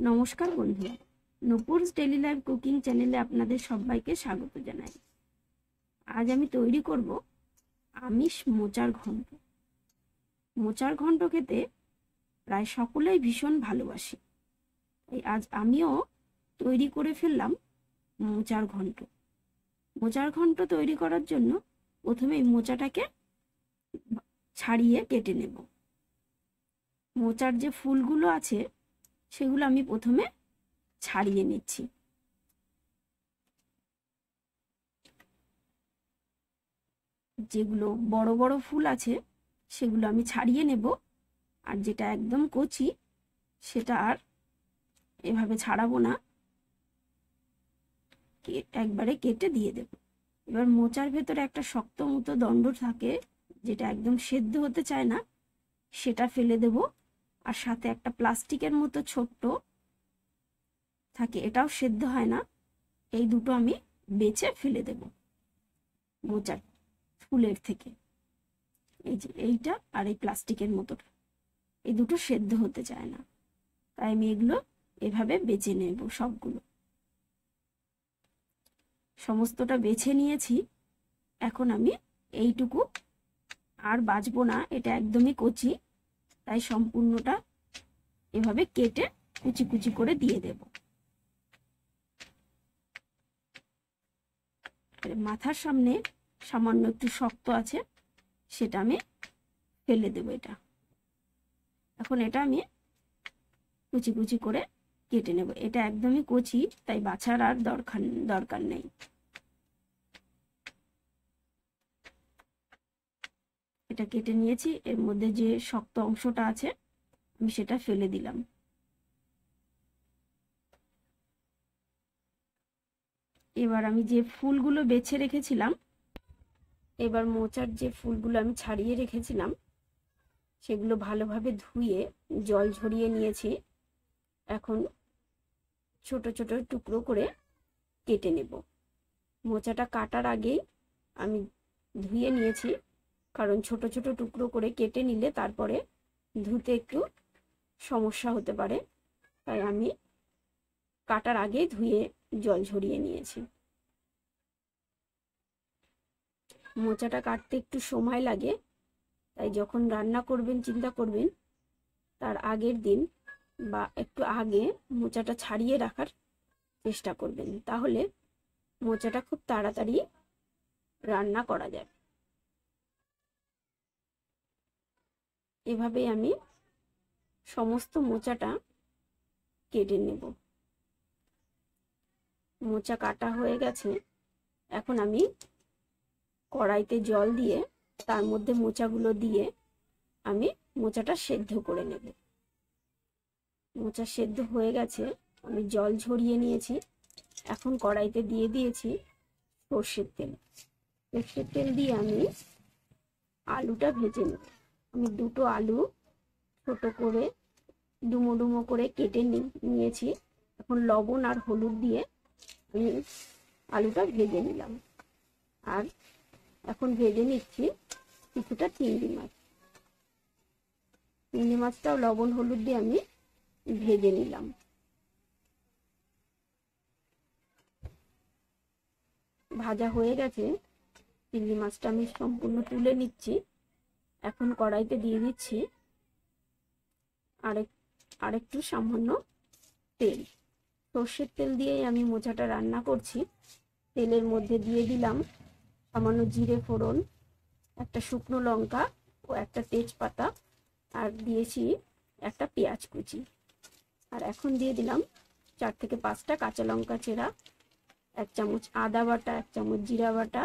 নমস্কার বন্ধুরা, নূপুরস daily life cooking চ্যানেলে আপনাদের সবাইকে স্বাগত জানাই। আজ আমি তৈরি করব আমিষ মোচার ঘন্ট। মোচার ঘন্ট খেতে প্রায় সকলেই ভীষণ ভালোবাসে, তাই আজ আমিও তৈরি করে ফেললাম মোচার ঘন্ট। মোচার ঘন্ট তৈরি করার জন্য প্রথমে মোচাটাকে ছাড়িয়ে কেটে নেব। মোচার যে ফুলগুলো আছে সেগুলো আমি প্রথমে ছাড়িয়ে নিচ্ছি। যেগুলো বড় বড় ফুল আছে সেগুলো আমি ছাড়িয়ে নেব, আর যেটা একদম কচি সেটা আর এভাবে ছাড়াবো না, একবারে কেটে দিয়ে দেব। এবার মোচার ভেতরে একটা শক্ত মতো দণ্ড থাকে, যেটা একদম সেদ্ধ হতে চায় না, সেটা ফেলে দেব। আর সাথে একটা প্লাস্টিকের মতো ছোট্ট থাকে, এটাও সেদ্ধ হয় না। এই দুটো আমি বেছে ফেলে দেব মোচার ফুলের থেকে। এই যে এইটা আর এই প্লাস্টিকের মতোটা, এই দুটো সেদ্ধ হতে চায় না, তাই আমি এগুলো এভাবে বেছে নেব। সবগুলো সমস্তটা বেছে নিয়েছি। এখন আমি এইটুকু আর বাছবো না, এটা একদমই কচি, তাই সম্পূর্ণটা এভাবে কেটে কুচি কুচি করে দিয়ে দেব। মাথার সামনে সামান্য একটু শক্ত আছে, সেটা আমি ফেলে দেব। এখন এটা আমি কুচি কুচি করে কেটে নেব। এটা একদমই কচি, তাই বাছার আর দরকার নেই। এটা কেটে নিয়েছি, এর মধ্যে যে শক্ত অংশটা আছে আমি সেটা ফেলে দিলাম। এবার আমি যে ফুলগুলো বেছে রেখেছিলাম, এবার মোচার যে ফুলগুলো আমি ছাড়িয়ে রেখেছিলাম সেগুলো ভালোভাবে ধুয়ে জল ঝরিয়ে নিয়েছি। এখন ছোট ছোট টুকরো করে কেটে নেব। মোচাটা কাটার আগেই আমি ধুয়ে নিয়েছি, কারণ ছোট ছোট টুকরো করে কেটে নিলে তারপরে ধুতে একটু সমস্যা হতে পারে, তাই আমি কাটার আগেই ধুয়ে জল ঝরিয়ে নিয়েছি। মোচাটা কাটতে একটু সময় লাগে, তাই যখন রান্না করবেন চিন্তা করবেন তার আগের দিন বা একটু আগে মোচাটা ছাড়িয়ে রাখার চেষ্টা করবেন, তাহলে মোচাটা খুব তাড়াতাড়ি রান্না করা যায়। এভাবেই আমি সমস্ত মোচাটা কেটে নেব। মোচা কাটা হয়ে গেছে। এখন আমি কড়াইতে জল দিয়ে তার মধ্যে মোচাগুলো দিয়ে আমি মোচাটা সেদ্ধ করে নেব। মোচা সেদ্ধ হয়ে গেছে, আমি জল ঝরিয়ে নিয়েছি। এখন কড়াইতে দিয়ে দিয়েছি সর্ষের তেল। সর্ষের তেল দিয়ে আমি আলুটা ভেজে নেব। আমি দুটো আলু ছোট করে ডুমো ডুমো করে কেটে নিয়েছি। এখন লবণ আর হলুদ দিয়ে আমি আলুটা ভেজে নিলাম। আর এখন ভেজে নিচ্ছি কিছুটা চিংড়ি মাছ। চিংড়ি মাছটাও লবণ হলুদ দিয়ে আমি ভেজে নিলাম। ভাজা হয়ে গেছে, চিংড়ি মাছটা আমি সম্পূর্ণ তুলে নিচ্ছি। এখন কড়াইতে দিয়ে দিচ্ছি আরেকটু সামান্য তেল। সর্ষের তেল দিয়েই আমি মোচাটা রান্না করছি। তেলের মধ্যে দিয়ে দিলাম সামান্য জিরে ফোড়ন, একটা শুকনো লঙ্কা ও একটা তেজপাতা, আর দিয়েছি একটা পেঁয়াজ কুচি। আর এখন দিয়ে দিলাম 4 থেকে 5টা কাঁচা লঙ্কা চেরা, 1 চামচ আদা বাটা, 1 চামচ জিরা বাটা।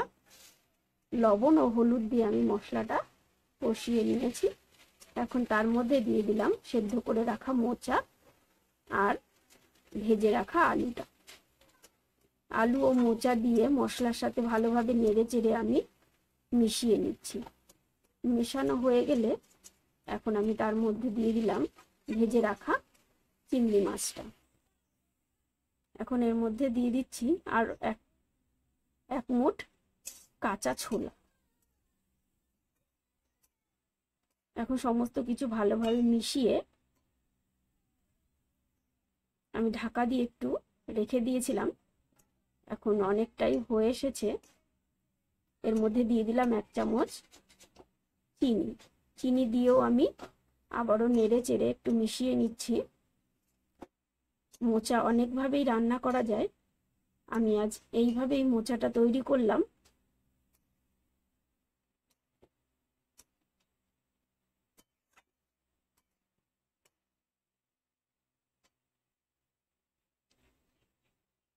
লবণ ও হলুদ দিয়ে আমি মশলাটা কষিয়ে নিয়েছি। এখন তার মধ্যে দিয়ে দিলাম সেদ্ধ করে রাখা মোচা আর ভেজে রাখা আলুটা। আলু ও মোচা দিয়ে মশলার সাথে ভালোভাবে নেড়ে চেড়ে আমি মিশিয়ে নিচ্ছি। মেশানো হয়ে গেলে এখন আমি তার মধ্যে দিয়ে দিলাম ভেজে রাখা চিংড়ি মাছটা। এখন এর মধ্যে দিয়ে দিচ্ছি আর এক মুঠ কাঁচা ছোলা। এখন সমস্ত কিছু ভালোভাবে মিশিয়ে আমি ঢাকা দিয়ে একটু রেখে দিয়েছিলাম। এখন অনেকটাই হয়ে এসেছে। এর মধ্যে দিয়ে দিলাম 1 চামচ চিনি। চিনি দিয়েও আমি আবারও নেড়ে চেড়ে একটু মিশিয়ে নিচ্ছি। মোচা অনেকভাবেই রান্না করা যায়, আমি আজ এইভাবেই মোচাটা তৈরি করলাম।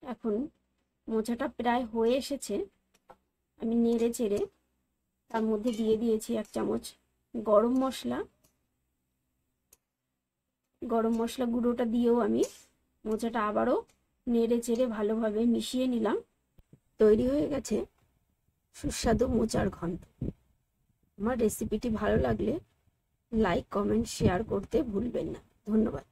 এখন মোচাটা প্রায় হয়ে এসেছে। আমি নেড়ে চেড়ে তার মধ্যে দিয়ে দিয়েছি 1 চামচ গরম মশলা। গরম মশলা গুঁড়োটা দিয়েও আমি মোচাটা আবারও নেড়ে চেড়ে ভালোভাবে মিশিয়ে নিলাম। তৈরি হয়ে গেছে সুস্বাদু মোচার ঘন্ট। আমার রেসিপিটি ভালো লাগলে লাইক, কমেন্ট, শেয়ার করতে ভুলবেন না। ধন্যবাদ।